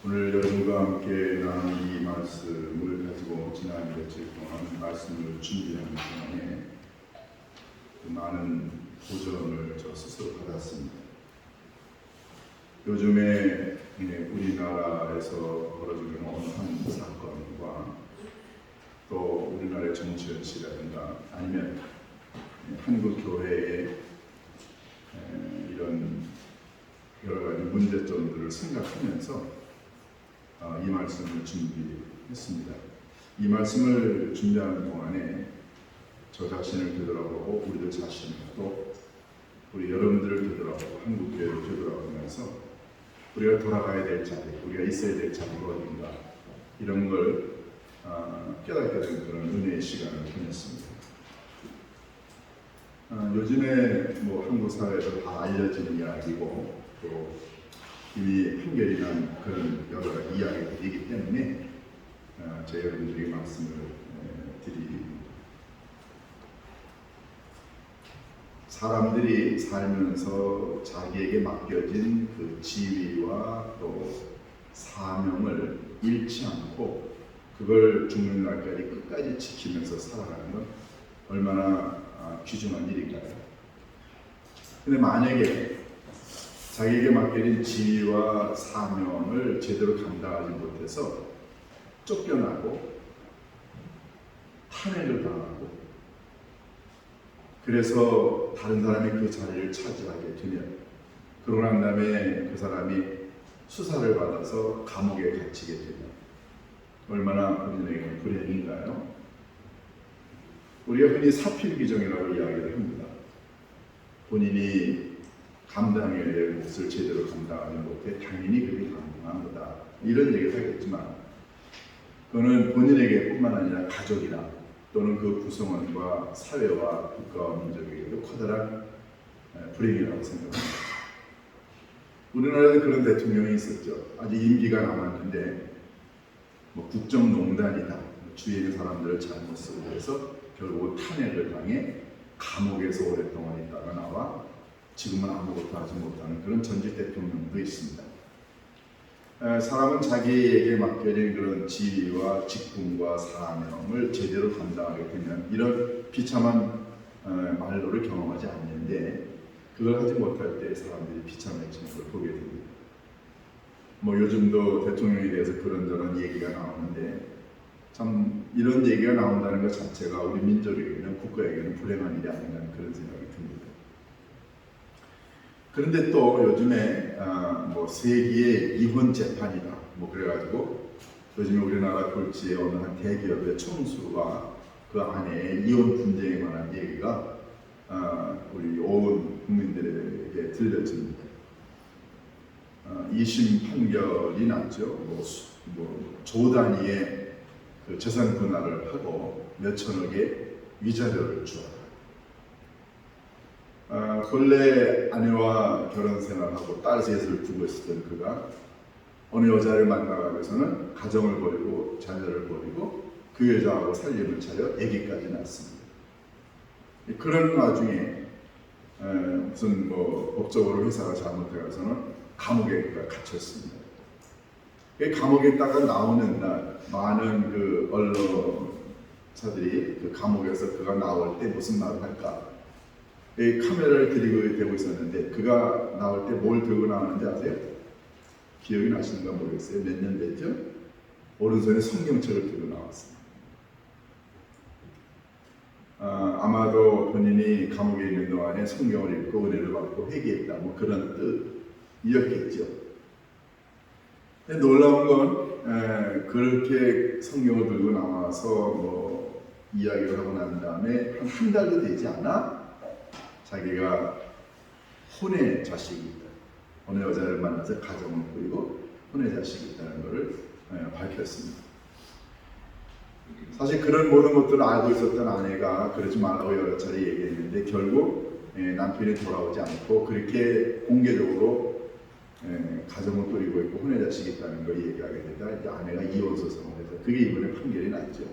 오늘 여러분과 함께 나눈 이 말씀을 가지고 지난 며칠 동안 말씀을 준비하는 동안에 많은 도전을 저 스스로 받았습니다. 요즘에 우리나라에서 벌어지는 어느 한 사건과 또 우리나라의 정치 현실이라든가 아니면 한국 교회의 이런 여러 가지 문제점들을 생각하면서 이 말씀을 준비했습니다. 이 말씀을 준비하는 동안에 저 자신을 되돌아보고 우리들 자신을 또 우리 여러분들을 되돌아보고 한국교회를 되돌아보면서 우리가 돌아가야 될 자리, 우리가 있어야 될 자리가 어딘가 이런 걸 깨닫게 된 그런 은혜의 시간을 보냈습니다. 요즘에 한국 사회에서 다 알려진 이야기고 또 이미 판결이 난 그런 여러 가지 이야기들이기 때문에 제 여러분들에게 말씀을 드립니다. 사람들이 살면서 자기에게 맡겨진 그 지위와 또 사명을 잃지 않고 그걸 죽는 날까지 끝까지 지키면서 살아가는 건 얼마나 귀중한 일일까요? 근데 만약에 자기에게 맡겨진 지위와 사명을 제대로 감당하지 못해서 쫓겨나고 탄핵을 당하고 그래서 다른 사람이 그 자리를 차지하게 되면 그러고 난 다음에 그 사람이 수사를 받아서 감옥에 갇히게 되면 얼마나 우리에게 불행인가요? 우리가 흔히 사필규정이라고 이야기를 합니다. 본인이 감당해야 될 몫을 제대로 감당하지 못해 당연히 그게 감당한 거다. 이런 얘기를 하겠지만 그거는 본인에게 뿐만 아니라 가족이나 또는 그 구성원과 사회와 국가와 민족에게도 커다란 불행이라고 생각합니다. 우리나라에도 그런 대통령이 있었죠. 아직 임기가 남았는데 국정농단이다. 주위에 있는 사람들을 잘못 쓰고 해서 결국 탄핵을 당해 감옥에서 오랫동안 있다가 나와 지금은 아무것도 하지 못하는 그런 전직 대통령도 있습니다. 사람은 자기에게 맡겨진 그런 지위와 직분과 사명을 제대로 감당하게 되면 이런 비참한 말로를 경험하지 않는데 그걸 하지 못할 때 사람들이 비참해지는 걸 보게 됩니다. 요즘도 대통령에 대해서 그런저런 얘기가 나오는데 참 이런 얘기가 나온다는 것 자체가 우리 민족에게는 국가에게는 불행한 일이 아닌가 그런 생각이 듭니다. 그런데 또 요즘에 세기의 이혼 재판이다 그래가지고 요즘에 우리나라 꼴찌의 어느 한 대기업의 총수와 그 아내의 이혼 분쟁에 관한 얘기가 우리 온 국민들에게 들려집니다. 2심 판결이 났죠. 조 단위의 그 재산 분할을 하고 몇천억의 위자료를 주었다. 본래 아내와 결혼 생활하고 딸 셋을 두고 있었던 그가 어느 여자를 만나가면서는 가정을 버리고 자녀를 버리고 그 여자하고 살림을 차려 아기까지 낳았습니다. 그런 와중에 무슨 법적으로 회사가 잘못해가서는 감옥에 그가 갇혔습니다. 감옥에 있다가 나오는 날 많은 그 언론사들이 그 감옥에서 그가 나올 때 무슨 말을 할까? 카메라를 들이고 되고 있었는데 그가 나올 때 뭘 들고 나오는지 아세요? 기억이 나시는가 모르겠어요. 몇 년 됐죠? 오른손에 성경책을 들고 나왔습니다. 아마도 본인이 감옥에 있는 동안에 성경을 읽고 은혜를 받고 회개했다 그런 뜻이었겠죠. 근데 놀라운 건 그렇게 성경을 들고 나와서 이야기를 하고 난 다음에 한 달도 되지 않아 자기가 혼의 자식이 있다. 어느 여자를 만나서 가정을 꾸리고 혼의 자식이 있다는 것을 밝혔습니다. 사실 그런 모든 것들을 알고 있었던 아내가 그러지 말라고 여러 차례 얘기했는데 결국 남편이 돌아오지 않고 그렇게 공개적으로 가정을 꾸리고 있고 혼의 자식이 있다는 걸 얘기하게 되다 이제 아내가 이혼 소송을 해서 그게 이번에 판결이 났죠.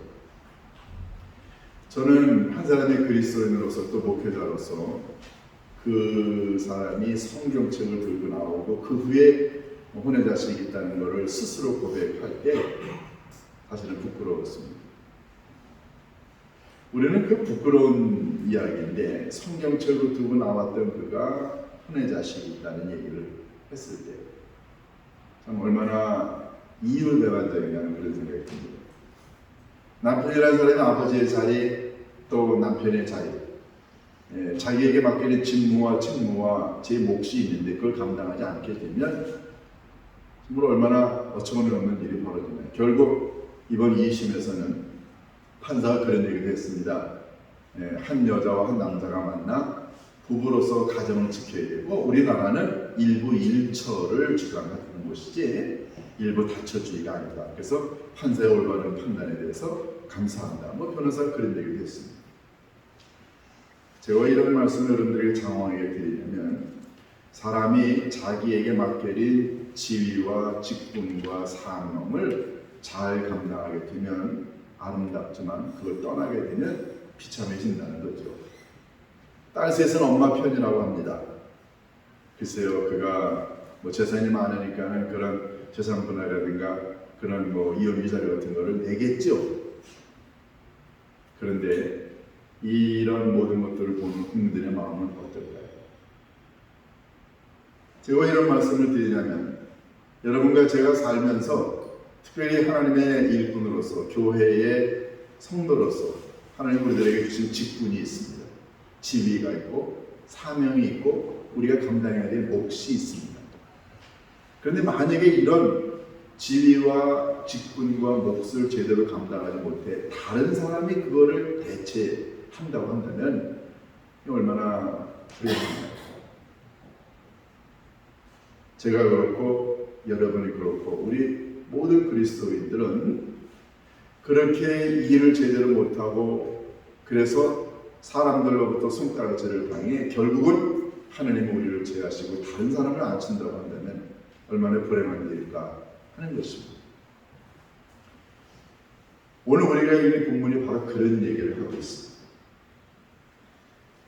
저는 한 사람의 그리스도인으로서 또 목회자로서 그 사람이 성경책을 들고 나오고 그 후에 혼외자식이 있다는 것을 스스로 고백할 때 사실은 부끄러웠습니다. 우리는 그 부끄러운 이야기인데 성경책으로 두고 나왔던 그가 혼외자식이 있다는 얘기를 했을 때 참 얼마나 이율배반적이냐는 그런 생각이 듭니다. 남편이라는 사람이 아버지의 자리 또 남편의 자리, 자기에게 맡기는 직무와 책무와 제 몫이 있는데 그걸 감당하지 않게 되면 정말 얼마나 어처구니 없는 일이 벌어지나요. 결국 이번 2심에서는 판사가 그런 얘기를 했습니다. 한 여자와 한 남자가 만나 부부로서 가정을 지켜야 되고 우리나라는 일부 일처를 주장하는 것이지 일부 다처주의가 아니다. 그래서 판사의 올바른 판단에 대해서 감사한다. 변호사가 그런 얘기를 했습니다. 제가 이런 말씀을 여러분들에게 장황하게 드리려면 사람이 자기에게 맡겨진 지위와 직분과 사명을 잘 감당하게 되면 아름답지만 그걸 떠나게 되면 비참해진다는 거죠. 딸 셋은 엄마 편이라고 합니다. 글쎄요, 그가 재산이 많으니까는 그런 재산 분할이라든가 그런 이혼 미자료 같은 거를 내겠죠. 그런데 이런 모든 것들을 보는 국민들의 마음은 어떨까요? 제가 이런 말씀을 드리냐면 여러분과 제가 살면서 특별히 하나님의 일꾼으로서 교회의 성도로서 하나님 우리들에게 주신 직분이 있습니다. 지위가 있고 사명이 있고 우리가 감당해야 될 몫이 있습니다. 그런데 만약에 이런 지위와 직분과 몫을 제대로 감당하지 못해 다른 사람이 그거를 대체한다고 한다면 얼마나 불행합니까? 제가 그렇고 여러분이 그렇고 우리 모든 그리스도인들은 그렇게 일을 제대로 못하고 그래서 사람들로부터 손가락질을 당해 결국은 하나님이 우리를 제하시고 다른 사람을 앉힌다고 한다면 얼마나 불행한 일일까 하는 것입니다. 오늘 우리가 읽은 본문이 바로 그런 얘기를 하고 있습니다.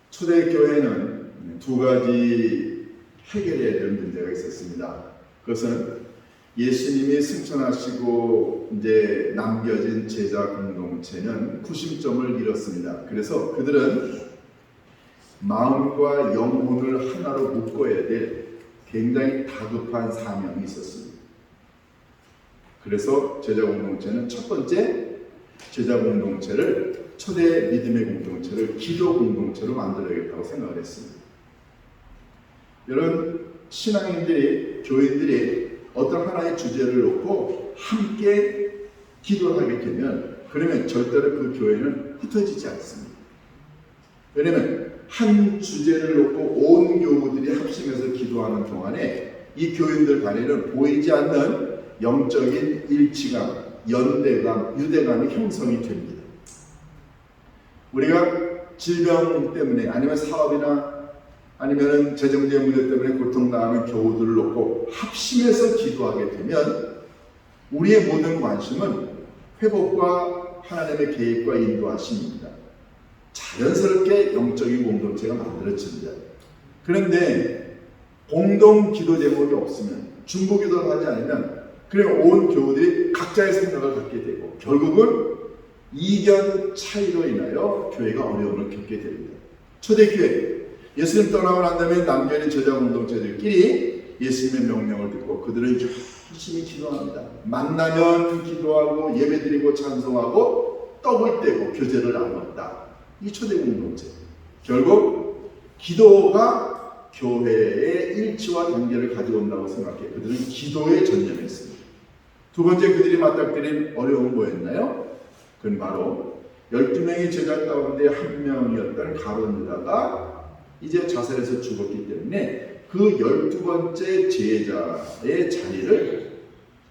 초대교회는 두 가지 해결해야 될 문제가 있었습니다. 그것은 예수님이 승천하시고 이제 남겨진 제자 공동체는 구심점을 잃었습니다. 그래서 그들은 마음과 영혼을 하나로 묶어야 될 굉장히 다급한 사명이 있었습니다. 그래서 제자 공동체는 첫 번째 제자 공동체를 초대 믿음의 공동체를 기도 공동체로 만들어야겠다고 생각을 했습니다. 여러분 신앙인들이 교인들이 어떤 하나의 주제를 놓고 함께 기도를 하게 되면 그러면 절대로 그 교회는 흩어지지 않습니다. 왜냐하면 한 주제를 놓고 온 교우들이 합심해서 기도하는 동안에 이 교인들 간에는 보이지 않는 영적인 일치감, 연대감, 유대감이 형성이 됩니다. 우리가 질병 때문에 아니면 사업이나 아니면 재정적인 문제 때문에 고통당하는 교우들을 놓고 합심해서 기도하게 되면 우리의 모든 관심은 회복과 하나님의 계획과 인도하심입니다. 자연스럽게 영적인 공동체가 만들어집니다. 그런데 공동 기도 제목이 없으면 중보 기도를 하지 않으면 그냥 온 교우들이 각자의 생각을 갖게 되고 결국은 이견 차이로 인하여 교회가 어려움을 겪게 됩니다. 초대교회 예수님 떠나고 난 다음에 남겨진 제자 공동체들끼리 예수님의 명령을 듣고 그들은 열심히 기도합니다. 만나면 기도하고 예배드리고 찬송하고 떡을 떼고 교제를 나눴다. 이 초대 공동체. 결국 기도가 교회의 일치와 단계를 가져온다고 생각해 그들은 기도에 전념했습니다. 두 번째 그들이 맞닥뜨린 어려움은 뭐였나요? 그건 바로 12명의 제자 가운데 한 명이었던 가룟 유다가 이제 자살해서 죽었기 때문에 그 12번째 제자의 자리를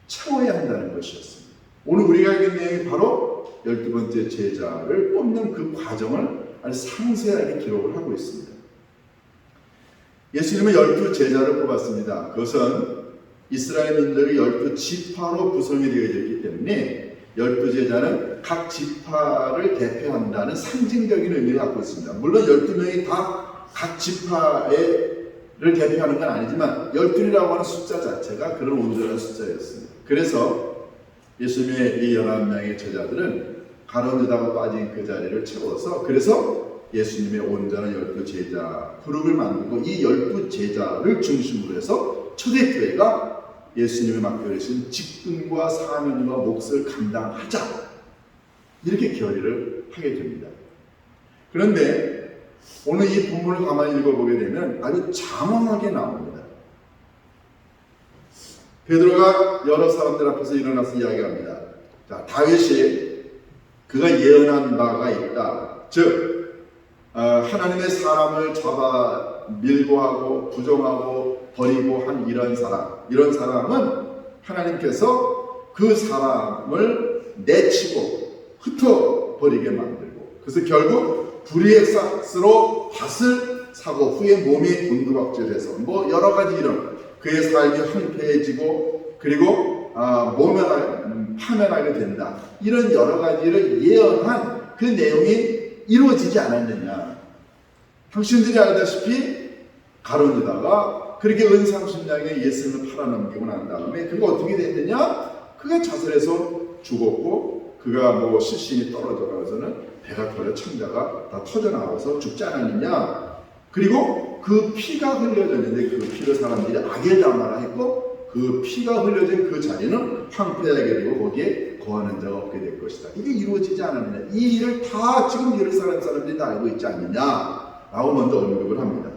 채워야 한다는 것이었습니다. 오늘 우리가 읽은 내용이 바로 12번째 제자를 뽑는 그 과정을 아주 상세하게 기록을 하고 있습니다. 예수님은 12제자를 뽑았습니다. 그것은 이스라엘 민족이 12지파로 구성이 되어졌기 때문에 12제자는 각 지파를 대표한다는 상징적인 의미를 갖고 있습니다. 물론 12명이 다 각 지파를 대표하는 건 아니지만 12이라고 하는 숫자 자체가 그런 온전한 숫자였습니다. 그래서 예수님의 이 11명의 제자들은 가룟 유다가 빠진 그 자리를 채워서 그래서 예수님의 온전한 12제자 그룹을 만들고 이 12제자를 중심으로 해서 초대교회가 예수님이 맡겨주신 직분과 사명과 몫을 감당하자 이렇게 결의를 하게 됩니다. 그런데 오늘 이 본문을 가만히 읽어보게 되면 아주 장황하게 나옵니다. 베드로가 여러 사람들 앞에서 일어나서 이야기합니다. 자, 다윗이 그가 예언한 바가 있다. 즉 하나님의 사람을 잡아 밀고 하고 부정하고 버리고 한 이런 사람은 하나님께서 그 사람을 내치고 흩어버리게 만들고 그래서 결국 불의의 싹스로 밭을 사고 후에 몸이 곤두박질해서 뭐 여러 가지 이런 그의 삶이 황폐해지고 그리고 파멸하게 된다. 이런 여러 가지를 예언한 그 내용이 이루어지지 않았느냐. 당신들이 알다시피 가룟 유다가 그렇게 은삼십냥에 예수님을 팔아넘기고 난 다음에 그가 어떻게 됐느냐? 그가 자살해서 죽었고 그가 뭐 실신이 떨어져 가서는 배가 터져 창자가 다 터져 나와서 죽지 않았느냐? 그리고 그 피가 흘려졌는데 그 피를 사람들이 악에 담아라 했고 그 피가 흘려진 그 자리는 황폐하게 되고 거기에 거하는 자가 없게 될 것이다. 이게 이루어지지 않았느냐? 이 일을 다 지금 예루살렘 사람들이 다 알고 있지 않느냐? 라고 먼저 언급을 합니다.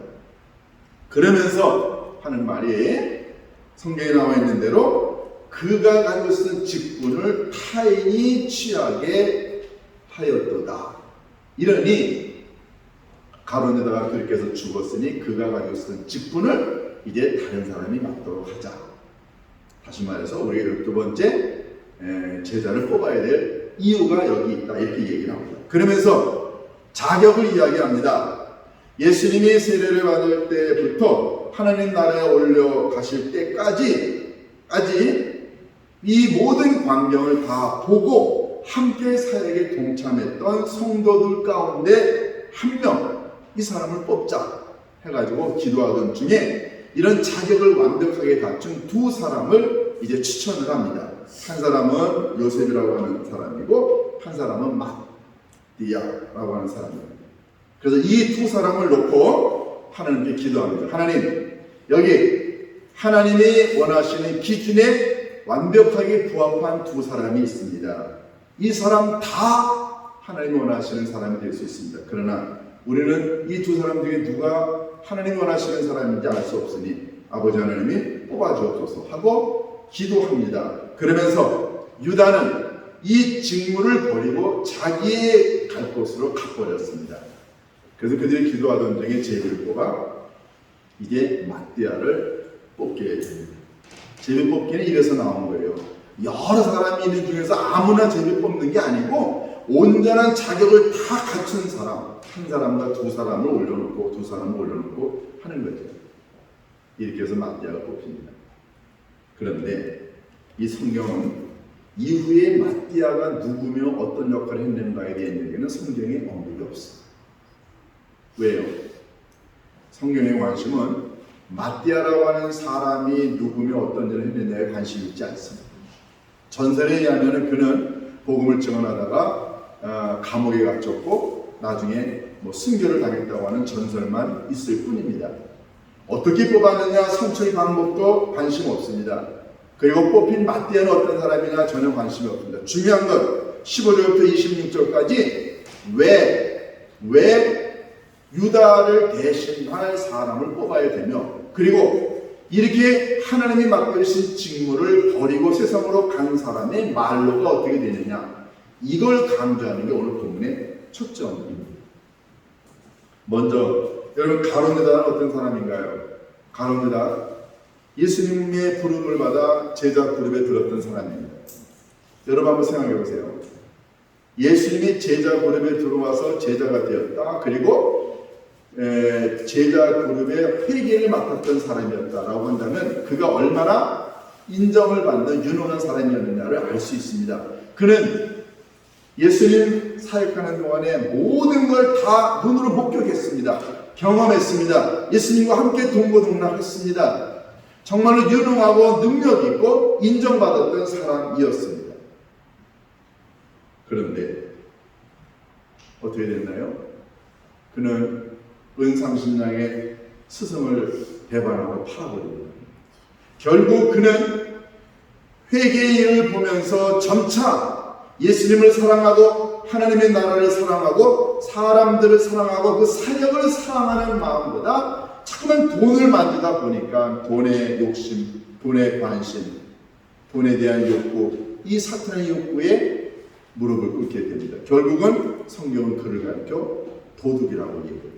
그러면서 하는 말이 성경에 나와 있는 대로 그가 가지고 있었던 직분을 타인이 취하게 하였도다. 이러니 가룟 유다가 그렇게 해서 죽었으니 그가 가지고 있었던 직분을 이제 다른 사람이 맡도록 하자. 다시 말해서 우리가 두 번째 제자를 뽑아야 될 이유가 여기 있다. 이렇게 얘기를 합니다. 그러면서 자격을 이야기합니다. 예수님이 세례를 받을 때부터 하나님 나라에 올려가실 때까지 이 모든 광경을 다 보고 함께 사역에 동참했던 성도들 가운데 한 명 이 사람을 뽑자 해가지고 기도하던 중에 이런 자격을 완벽하게 갖춘 두 사람을 이제 추천을 합니다. 한 사람은 요셉이라고 하는 사람이고 한 사람은 마띠아라고 하는 사람입니다. 그래서 이 두 사람을 놓고 하나님께 기도합니다. 하나님, 여기 하나님이 원하시는 기준에 완벽하게 부합한 두 사람이 있습니다. 이 사람 다 하나님이 원하시는 사람이 될 수 있습니다. 그러나 우리는 이 두 사람 중에 누가 하나님이 원하시는 사람인지 알 수 없으니 아버지 하나님이 뽑아주옵소서 하고 기도합니다. 그러면서 유다는 이 직무를 버리고 자기의 갈 곳으로 가버렸습니다. 그래서 그들이 기도하던 중에 제비를 뽑아 이제 마띠아를 뽑게 됩니다. 제비 뽑기는 이래서 나온 거예요. 여러 사람이 있는 중에서 아무나 제비 뽑는 게 아니고 온전한 자격을 다 갖춘 사람, 한 사람과 두 사람을 올려놓고 두 사람을 올려놓고 하는 거죠. 이렇게 해서 마띠아가 뽑힙니다. 그런데 이 성경은 이후에 마띠아가 누구며 어떤 역할을 했는가에 대한 얘기는 성경에 언급이 없어요. 왜요? 성경의 관심은 마띠아라고 하는 사람이 누구며 어떤 일을 했느냐에 관심이 있지 않습니다. 전설에 의하면 그는 복음을 증언하다가 감옥에 갇혔고 나중에 순교를 당했다고 하는 전설만 있을 뿐입니다. 어떻게 뽑았느냐 선출 방법도 관심 없습니다. 그리고 뽑힌 마띠아는 어떤 사람이냐 전혀 관심이 없습니다. 중요한 건 15절부터 26절까지 왜 유다를 대신할 사람을 뽑아야 되며 그리고 이렇게 하나님이 맡겨주신 직무를 버리고 세상으로 간 사람의 말로가 어떻게 되느냐 이걸 강조하는 게 오늘 본문의 초점입니다. 먼저 여러분 가룟 유다는 어떤 사람인가요? 가룟 유다 예수님의 부름을 받아 제자 그룹에 들었던 사람입니다. 여러분 한번 생각해 보세요. 예수님이 제자 그룹에 들어와서 제자가 되었다. 그리고 제자 그룹의 회계를 맡았던 사람이었다라고 한다면 그가 얼마나 인정을 받는 유능한 사람이었느냐를 알 수 있습니다. 그는 예수님 사역하는 동안에 모든 걸 다 눈으로 목격했습니다. 경험했습니다. 예수님과 함께 동고동락했습니다. 정말로 유능하고 능력 있고 인정받았던 사람이었습니다. 그런데 어떻게 됐나요? 그는 은삼십냥의 스승을 배반하고 팔아버립니다. 결국 그는 회개의 일을 보면서 점차 예수님을 사랑하고 하나님의 나라를 사랑하고 사람들을 사랑하고 그 사역을 사랑하는 마음보다 자꾸만 돈을 만지다 보니까 돈의 욕심, 돈의 관심, 돈에 대한 욕구, 이 사탄의 욕구에 무릎을 꿇게 됩니다. 결국은 성경은 그를 가르쳐 도둑이라고 얘기합니다.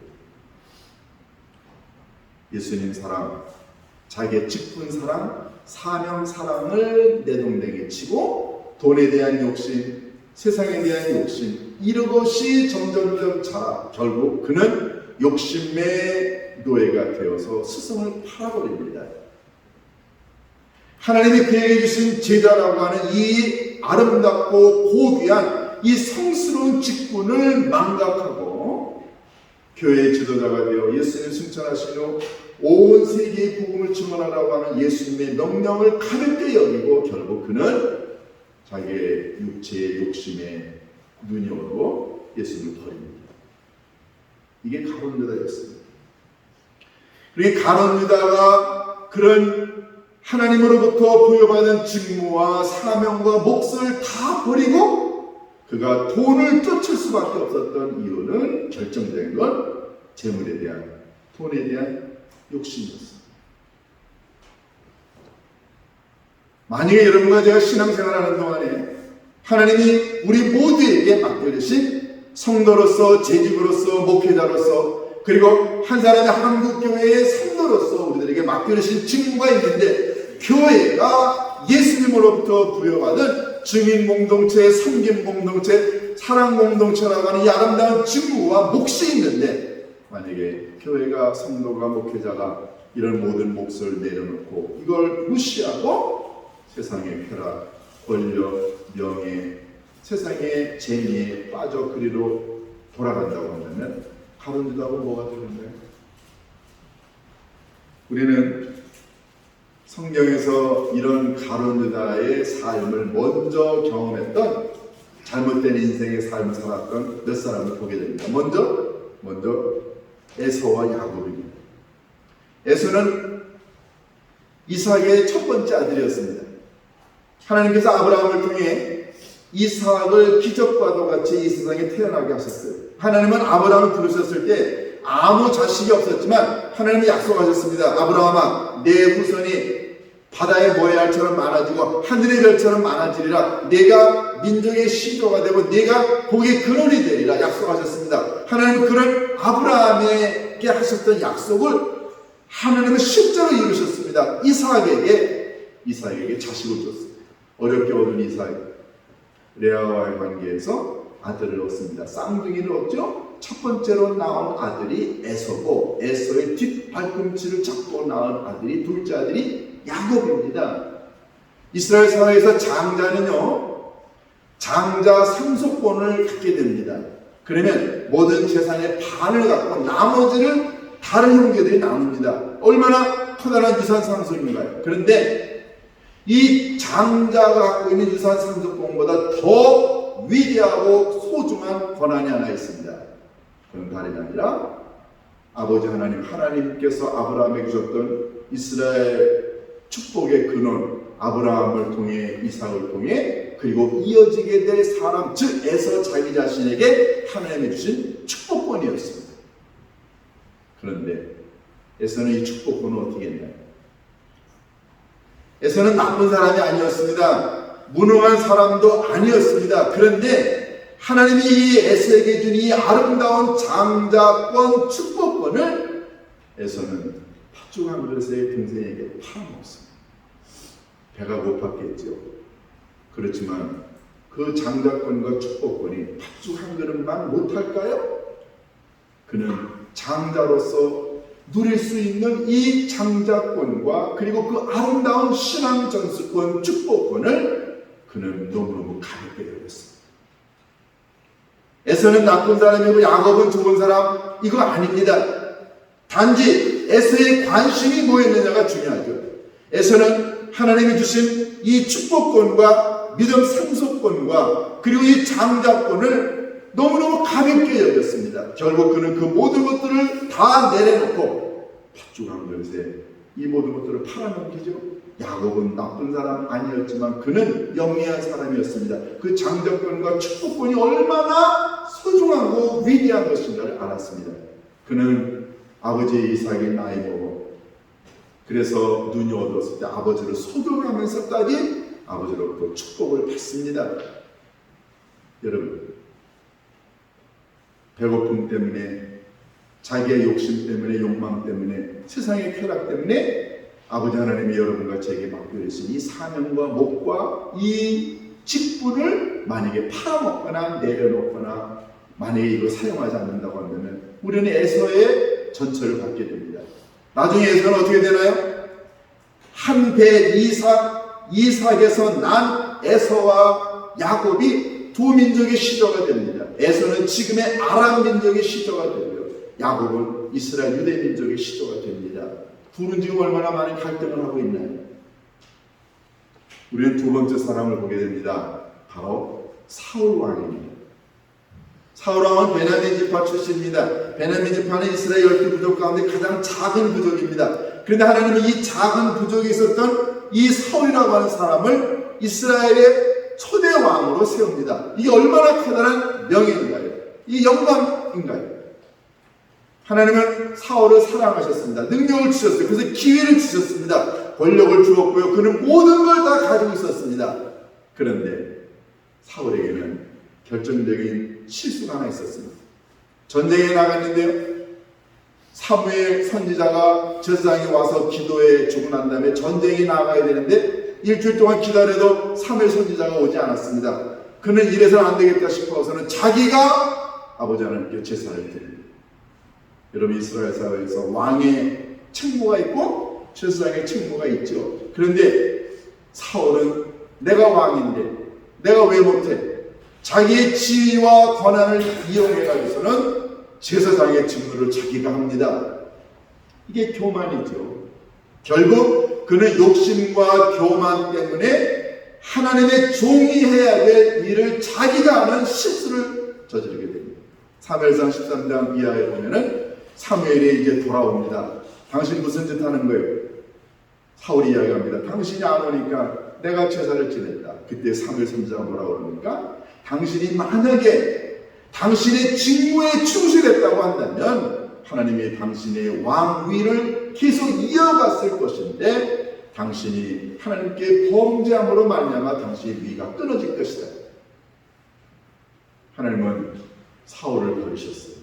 예수님 사랑, 자기의 직분 사랑, 사명 사랑을 내동댕이 치고 돈에 대한 욕심, 세상에 대한 욕심, 이것이 점점점 자라 결국 그는 욕심의 노예가 되어서 스승을 팔아버립니다. 하나님이 그에게 주신 제자라고 하는 이 아름답고 고귀한 이 성스러운 직분을 망각하고 교회의 지도자가 되어 예수님을 승천하신 후 온 세계의 복음을 증언하라고 하는 예수님의 명령을 가볍게 여기고 결국 그는 자기의 육체의 욕심에 눈이 어두워 예수님을 버립니다. 이게 가룟 유다였습니다. 그리고 가룟 유다가 그런 하나님으로부터 부여받은 직무와 사명과 몫을 다 버리고 그가 돈을 쫓을 수밖에 없었던 이유는 결정된 건 재물에 대한, 돈에 대한 욕심이었습니다. 만약에 여러분과 제가 신앙생활하는 동안에 하나님이 우리 모두에게 맡겨주신 성도로서, 재직으로서, 목회자로서, 그리고 한 사람의 한국교회의 성도로서 우리들에게 맡겨주신 직무가 있는데 교회가 예수님으로부터 부여받은 증인공동체, 섬김공동체, 사랑공동체라고 하는 이 아름다운 직무와 몫이 있는데 만약에 교회가, 성도가, 목회자가 이런 모든 몫을 내려놓고 이걸 무시하고 세상의 쾌락, 권력, 명예, 세상의 재미에 빠져 그리로 돌아간다고 한다면 가룟 유다하고 뭐가 되는가요? 우리는 성경에서 이런 가룟 유다의 삶을 먼저 경험했던 잘못된 인생의 삶을 살았던 몇 사람을 보게 됩니다. 먼저 에서와 야곱입니다. 에서는 이삭의 첫 번째 아들이었습니다. 하나님께서 아브라함을 통해 이삭을 기적과도 같이 이 세상에 태어나게 하셨어요. 하나님은 아브라함을 부르셨을 때 아무 자식이 없었지만 하나님이 약속하셨습니다. 아브라함아, 내 후손이 바다의 모래알처럼 많아지고 하늘의 별처럼 많아지리라. 내가 민족의 시조가 되고 내가 복의 근원이 되리라 약속하셨습니다. 하나님은 그런 아브라함에게 하셨던 약속을 하나님은 실제로 이루셨습니다. 이삭에게 자식을 줬습니다. 어렵게 얻은 이삭, 레아와의 관계에서 아들을 얻습니다. 쌍둥이를 얻죠. 첫 번째로 낳은 아들이 에서고 에서의 뒷발꿈치를 잡고 낳은 아들이, 둘째 아들이 야곱입니다. 이스라엘 사회에서 장자는요, 장자 상속권을 갖게 됩니다. 그러면 모든 재산의 반을 갖고 나머지를 다른 형제들이 나눕니다. 얼마나 커다란 유산 상속인가요? 그런데 이 장자가 갖고 있는 유산 상속권보다 더 위대하고 소중한 권한이 하나 있습니다. 그건 다름이 아니라 아버지 하나님께서 아브라함에게 주셨던 이스라엘 축복의 근원, 아브라함을 통해 이삭을 통해 그리고 이어지게 될 사람, 즉 에서 자기 자신에게 하나님이 주신 축복권이었습니다. 그런데 에서는 이 축복권을 어떻게 했나요? 에서는 나쁜 사람이 아니었습니다. 무능한 사람도 아니었습니다. 그런데 하나님이 이 에서에게 준 이 아름다운 장자권, 축복권을 에서는 팥죽 한 그릇에 동생에게 팔아먹었습니다. 배가 고팠겠죠. 그렇지만 그 장자권과 축복권이 팥죽 한 그릇만 못할까요? 그는 장자로서 누릴 수 있는 이 장자권과 그리고 그 아름다운 신앙 전수권, 축복권을 그는 너무너무 가볍게 여겼습니다. 에서는 나쁜 사람이고 야곱은 좋은 사람, 이거 아닙니다. 단지 에서의 관심이 뭐였느냐가 중요하죠. 에서는 하나님이 주신 이 축복권과 믿음 상속권과 그리고 이 장자권을 너무너무 가볍게 여겼습니다. 결국 그는 그 모든 것들을 다 내려놓고 팥죽한 것에 이 모든 것들을 팔아넘기죠. 야곱은 나쁜 사람 아니었지만 그는 영리한 사람이었습니다. 그 장자권과 축복권이 얼마나 소중하고 위대한 것인가를 알았습니다. 그는 아버지 이삭이 나이 먹어 그래서 눈이 어두웠을 때 아버지를 속여가면서까지 아버지로부터 축복을 받습니다. 여러분, 배고픔 때문에 자기의 욕심 때문에 욕망 때문에 세상의 쾌락 때문에 아버지 하나님이 여러분과 제게 맡겨주신 이 사명과 목과 이 직분을 만약에 팔아먹거나 내려놓거나 만약에 이걸 사용하지 않는다고 한다면 우리는 에서의 전처를 받게 됩니다. 나중에 에서는 어떻게 되나요? 한 배 이삭에서 난 에서와 야곱이 두 민족의 시조가 됩니다. 에서는 지금의 아람 민족의 시조가 되고요. 야곱은 이스라엘 유대 민족의 시조가 됩니다. 둘은 지금 얼마나 많은 갈등을 하고 있나요? 우리는 두 번째 사람을 보게 됩니다. 바로 사울 왕입니다. 사울 왕은 베냐민 지파 출신입니다. 베냐민 지파는 이스라엘 12 부족 가운데 가장 작은 부족입니다. 그런데 하나님은 이 작은 부족에 있었던 이 사울이라고 하는 사람을 이스라엘의 초대 왕으로 세웁니다. 이게 얼마나 커다란 명예인가요? 이 영광인가요? 하나님은 사울을 사랑하셨습니다. 능력을 주셨어요. 그래서 기회를 주셨습니다. 권력을 주었고요. 그는 모든 걸 다 가지고 있었습니다. 그런데 사울에게는 결정적인 실수가 하나 있었습니다. 전쟁에 나갔는데요. 사무엘 선지자가 제사장에 와서 기도해 주고 난 다음에 전쟁에 나가야 되는데 일주일 동안 기다려도 사무엘 선지자가 오지 않았습니다. 그는 이래서는 안 되겠다 싶어서는 자기가 아버지 하나님께 제사를 드립니다. 여러분, 이스라엘 사회에서 왕의 책무가 있고 제사장의 책무가 있죠. 그런데 사울은 내가 왕인데 내가 왜 못해? 자기의 지위와 권한을 이용해가지고서는 제사장의 직무를 자기가 합니다. 이게 교만이죠. 결국 그는 욕심과 교만 때문에 하나님의 종이 해야 될 일을 자기가 하는 실수를 저지르게 됩니다. 사무엘상 13장 이하에 보면은 사무엘이 이제 돌아옵니다. 당신 무슨 짓 하는 거예요? 사울이 이야기합니다. 당신이 안 오니까 내가 제사를 지냈다. 그때 사무엘 선지자가 뭐라고 그럽니까? 당신이 만약에 당신의 직무에 충실했다고 한다면 하나님이 당신의 왕위를 계속 이어갔을 것인데 당신이 하나님께 범죄함으로 말미암아 당신의 위가 끊어질 것이다. 하나님은 사울을 버리셨어요.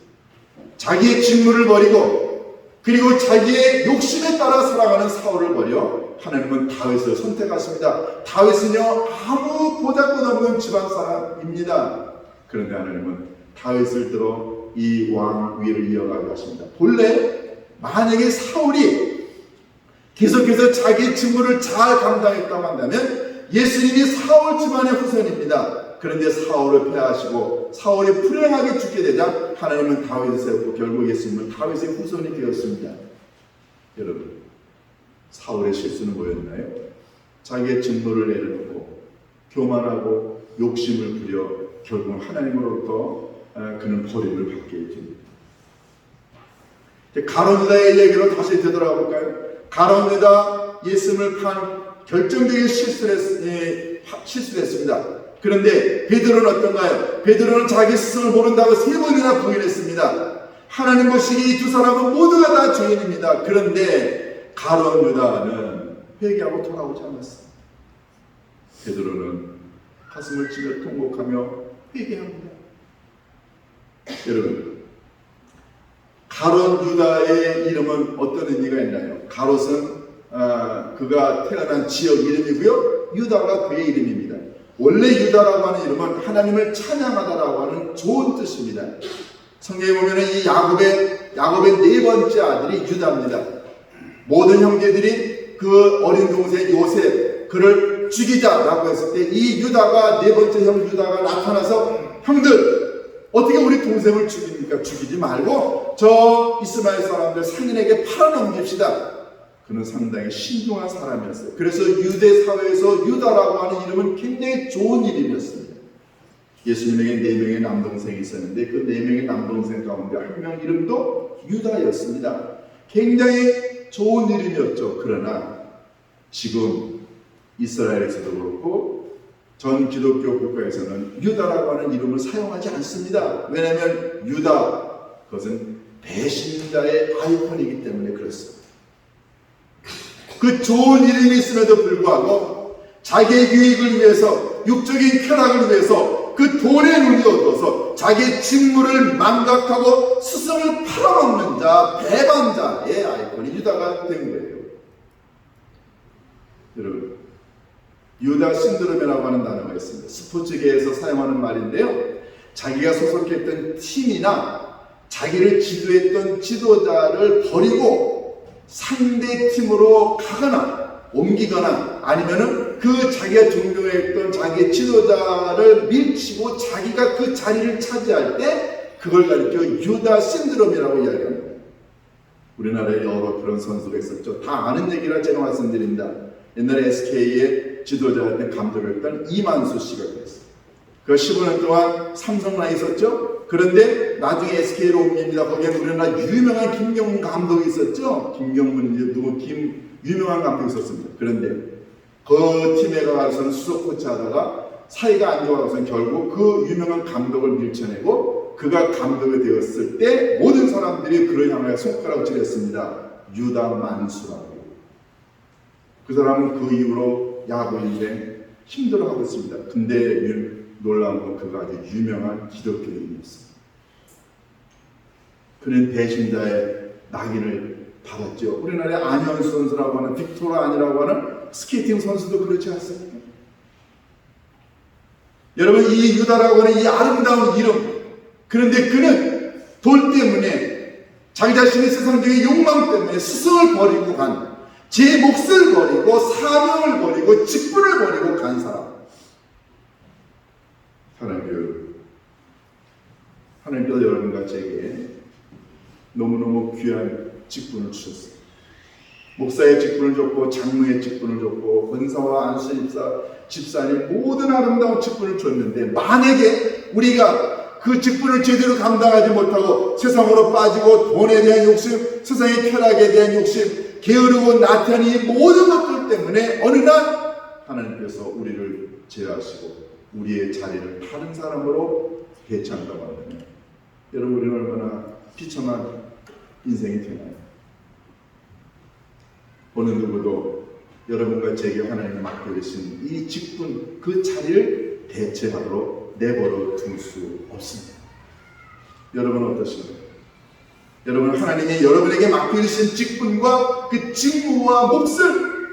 자기의 직무를 버리고 그리고 자기의 욕심에 따라 살아가는 사울을 버려 하나님은 다윗을 선택하십니다. 다윗은요 아무 보잘것없는 집안 사람입니다. 그런데 하나님은 다윗을 들어 이 왕위를 이어가게 하십니다. 본래 만약에 사울이 계속해서 자기의 직무를 잘 감당했다고 한다면 예수님이 사울 집안의 후손입니다. 그런데 사울을 폐하시고 사울이 불행하게 죽게 되자 하나님은 다윗을 세웠고 결국 예수님은 다윗의 후손이 되었습니다. 여러분, 사울의 실수는 뭐였나요? 자기의 직무를 내려놓고 교만하고 욕심을 부려 결국 하나님으로부터 그는 버림을 받게 됩니다. 가룟 유다의 얘기로 다시 되돌아가 볼까요? 가룟 유다 예수님을 판 결정적인 실수를 했습니다. 그런데 베드로는 어떤가요? 베드로는 자기 스승을 모른다고 3번이나 부인했습니다. 하나님 보시기에 이 두 사람은 모두가 다 죄인입니다. 그런데 가룟 유다는 회개하고 돌아오지 않았습니다. 베드로는 가슴을 찌며 통곡하며 회개합니다. 여러분, 가룟 유다의 이름은 어떤 의미가 있나요? 가롯은 그가 태어난 지역 이름이고요. 유다가 그의 이름입니다. 원래 유다라고 하는 이름은 하나님을 찬양하다라고 하는 좋은 뜻입니다. 성경에 보면 이 야곱의 4번째 아들이 유다입니다. 모든 형제들이 그 어린 동생 요셉 그를 죽이자라고 했을 때 이 유다가 4번째 형 유다가 나타나서 형들 어떻게 우리 동생을 죽입니까? 죽이지 말고 저 이스마엘 사람들 상인에게 팔아넘깁시다. 그는 상당히 신중한 사람이었어요. 그래서 유대 사회에서 유다라고 하는 이름은 굉장히 좋은 이름이었습니다. 예수님에게 4명의 남동생이 있었는데 그 4명의 남동생 가운데 한 명 이름도 유다였습니다. 굉장히 좋은 이름이었죠. 그러나 지금 이스라엘에서도 그렇고 전 기독교 국가에서는 유다라고 하는 이름을 사용하지 않습니다. 왜냐하면 유다, 그것은 배신자의 아이콘이기 때문에 그렇습니다. 그 좋은 이름이 있음에도 불구하고 자기의 유익을 위해서, 육적인 쾌락을 위해서 그 돈의 눈이 얻어서 자기의 직무를 망각하고 스승을 팔아먹는 자, 배반자의 아이콘이 유다가 된 거예요. 여러분, 유다 신드롬이라고 하는 단어가 있습니다. 스포츠계에서 사용하는 말인데요. 자기가 소속했던 팀이나 자기를 지도했던 지도자를 버리고 상대 팀으로 가거나 옮기거나 아니면은 그 자기가 존경했던 자기의 지도자를 밀치고 자기가 그 자리를 차지할 때 그걸 가리켜 유다 신드롬이라고 이야기합니다. 우리나라에 여러 그런 선수가 있었죠. 다 아는 얘기라 제가 말씀드립니다. 옛날에 SK의 지도자였던 감독이었던 이만수 씨가 그랬어요. 그 15년 동안 삼성라에 있었죠. 그런데 나중에 SK로 옮깁니다. 거기에 우리나라 유명한 김경문 감독이 있었죠. 유명한 감독이 있었습니다. 그런데 그 팀에 가서는 수석 코치 하다가 사이가 안 좋아서 결국 그 유명한 감독을 밀쳐내고 그가 감독이 되었을 때 모든 사람들이 그를 향하여 손가락을 찔렀습니다. 유다 만수라고. 그 사람은 그 이후로 야구 인생 힘들어하고 있습니다. 근데 놀라운 건 그가 아주 유명한 기독교인이었습니다. 그는 배신자의 낙인을 받았죠. 우리나라의 안현수 선수라고 하는 빅토르 안이라고 하는 스케이팅 선수도 그렇지 않습니까? 여러분, 이 유다라고 하는 이 아름다운 이름, 그런데 그는 돈 때문에 자기 자신의 세상적인 욕망 때문에 스승을 버리고 제 몫을 버리고 사명을 버리고 직분을 버리고 간 사람. 하나님께서 여러분과 제게 너무너무 귀한 직분을 주셨어요. 목사의 직분을 줬고 장로의 직분을 줬고 권사와 안수 집사님 모든 아름다운 직분을 줬는데 만약에 우리가 그 직분을 제대로 감당하지 못하고 세상으로 빠지고 돈에 대한 욕심, 세상의 쾌락에 대한 욕심, 게으르고 나태한 이 모든 것들 때문에 어느 날 하나님께서 우리를 제어하시고 우리의 자리를 다른 사람으로 배치한다고 하면 여러분, 우리는 얼마나 비참한 인생이 되나요? 어느 누구도 여러분과 제게 하나님이 맡겨주신 이 직분, 그 자리를 대체하도록 내버려 둘 수 없습니다. 여러분은 어떠신가요? 여러분, 하나님이 여러분에게 맡겨주신 직분과 그 직무와 몫을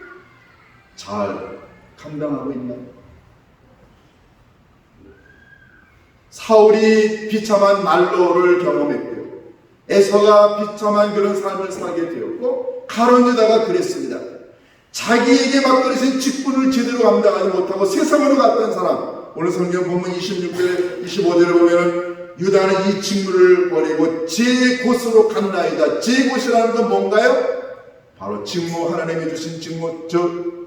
잘 감당하고 있나요? 사울이 비참한 말로를 경험했고요. 에서가 비참한 그런 삶을 살게 되었고 가룟 유다가 그랬습니다. 자기에게 맡겨주신 직분을 제대로 감당하지 못하고 세상으로 갔던 사람. 오늘 성경 본문 26절, 25절을 보면 유다는 이 직무를 버리고 제 곳으로 갔나이다. 제 곳이라는 건 뭔가요? 바로 직무, 하나님이 주신 직무,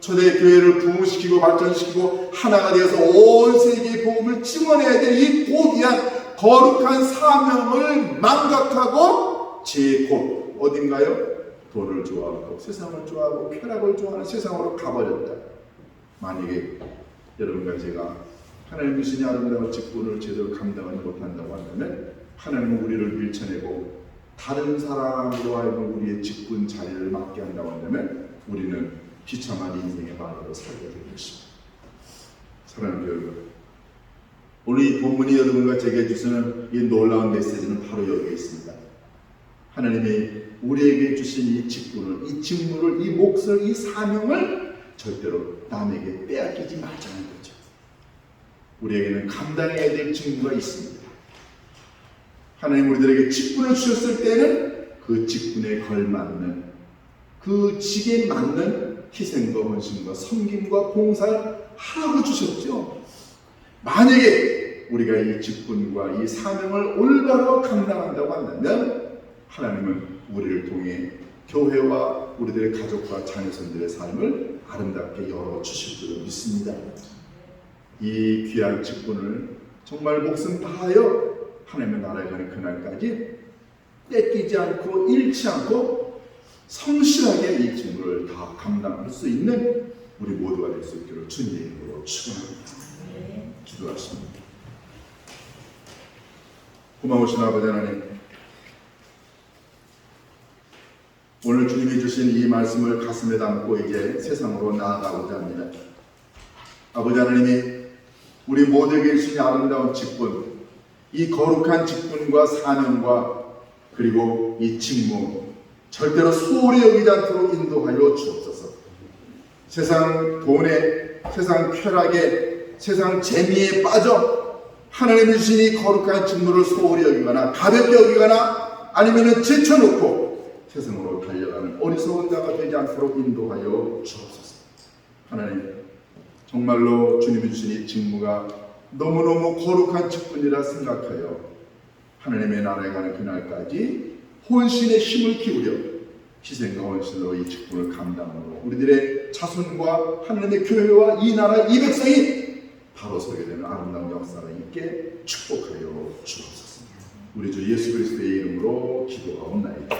초대교회를 부흥시키고 발전시키고 하나가 되어서 온 세계의 복음을 증언해야 될 이 고귀한 거룩한 사명을 망각하고 제 곳 어딘가요? 돈을 좋아하고 세상을 좋아하고 쾌락을 좋아하는 세상으로 가버렸다. 만약에 여러분과 제가 하나님 주신 아름다운 직분을 제대로 감당하지 못한다고 한다면 하나님은 우리를 밀쳐내고 다른 사람으로 하여금 우리의 직분 자리를 맡게 한다고 한다면 우리는 비참한 인생의 말로 살게 될 것입니다. 사랑하는 여러분, 오늘 이 본문이 여러분과 제게 주시는 이 놀라운 메시지는 바로 여기에 있습니다. 하나님이 우리에게 주신 이 직분을, 이 직무를, 이 몫을, 이 사명을 절대로 남에게 빼앗기지 말자는 거죠. 우리에게는 감당해야 될 직무가 있습니다. 하나님 우리들에게 직분을 주셨을 때는 그 직분에 걸맞는, 그 직에 맞는 희생과 헌신과 섬김과 봉사를 하라고 주셨죠. 만약에 우리가 이 직분과 이 사명을 올바로 감당한다고 한다면 하나님은 우리를 통해 교회와 우리들의 가족과 자녀선들의 삶을 아름답게 열어주실 줄을 믿습니다. 이 귀한 직분을 정말 목숨 다하여 하나님의 나라에 가는 그날까지 떼끼지 않고 잃지 않고 성실하게 이 직분을 다 감당할 수 있는 우리 모두가 될 수 있기를 주님의 이름으로 축원합니다. 기도하십니다. 고마우신 아버지 하나님, 오늘 주님이 주신 이 말씀을 가슴에 담고 이제 세상으로 나아가고자 합니다. 아버지 하나님이 우리 모두에게 주신 아름다운 직분, 이 거룩한 직분과 사명과 그리고 이 직무 절대로 소홀히 여기지 않도록 인도하여 주옵소서. 세상 돈에, 세상 쾌락에, 세상 재미에 빠져 하나님이 주신 이 거룩한 직무를 소홀히 여기거나 가볍게 여기거나 아니면 제쳐놓고 세상으로 달려가는 어리석은 자가 되지 않도록 인도하여 주옵소서. 하나님, 정말로 주님이 주신 이 직무가 너무너무 거룩한 직분이라 생각하여 하나님의 나라에 가는 그날까지 혼신의 힘을 기울여 희생과 헌신으로 이 직분을 감당으로 우리들의 자손과 하나님의 교회와 이 나라 이 백성이 바로 서게 되는 아름다운 역사가 있게 축복하여 주옵소서. 우리 주 예수 그리스도의 이름으로 기도하옵나이다.